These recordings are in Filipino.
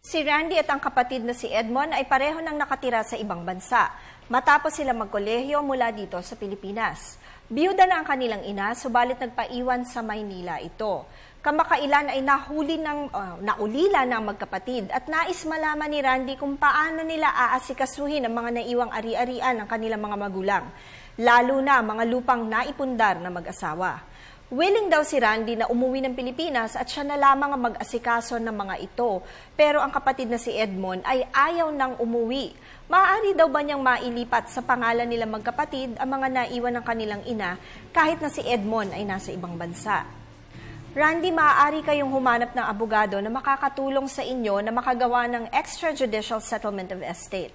Si Randy at ang kapatid na si Edmond ay pareho nang nakatira sa ibang bansa matapos sila magkolehiyo mula dito sa Pilipinas. Biyuda na ang kanilang ina, subalit nagpaiwan sa Maynila ito. Kamakailan ay naulila ng magkapatid at nais malaman ni Randy kung paano nila aasikasuhin ang mga naiwang ari-arian ng kanilang mga magulang, lalo na mga lupang naipundar na mag-asawa. Willing daw si Randy na umuwi ng Pilipinas at siya na lamang ang mag-asikaso ng mga ito. Pero ang kapatid na si Edmond ay ayaw nang umuwi. Maaari daw ba niyang mailipat sa pangalan nila magkapatid ang mga naiwan ng kanilang ina kahit na si Edmond ay nasa ibang bansa? Randy, maaari kayong humanap ng abogado na makakatulong sa inyo na makagawa ng extrajudicial settlement of estate.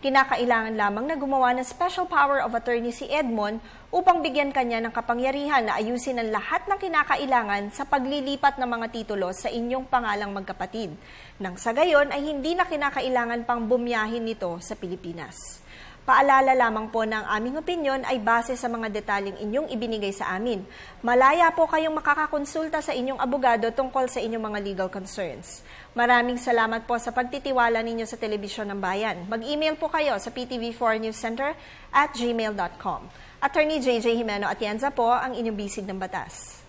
Kinakailangan lamang na gumawa ng special power of attorney si Edmond upang bigyan kanya ng kapangyarihan na ayusin ang lahat ng kinakailangan sa paglilipat ng mga titulo sa inyong pangalang magkapatid. Nang sa gayon ay hindi na kinakailangan pang bumiyahin nito sa Pilipinas. Paalala lamang po na ang aming opinyon ay base sa mga detalyeng inyong ibinigay sa amin. Malaya po kayong makakakonsulta sa inyong abogado tungkol sa inyong mga legal concerns. Maraming salamat po sa pagtitiwala ninyo sa Telebisyon ng Bayan. Mag-email po kayo sa ptv4newscenter@gmail.com. Attorney JJ Jimeno Atienza po ang inyong bisig ng batas.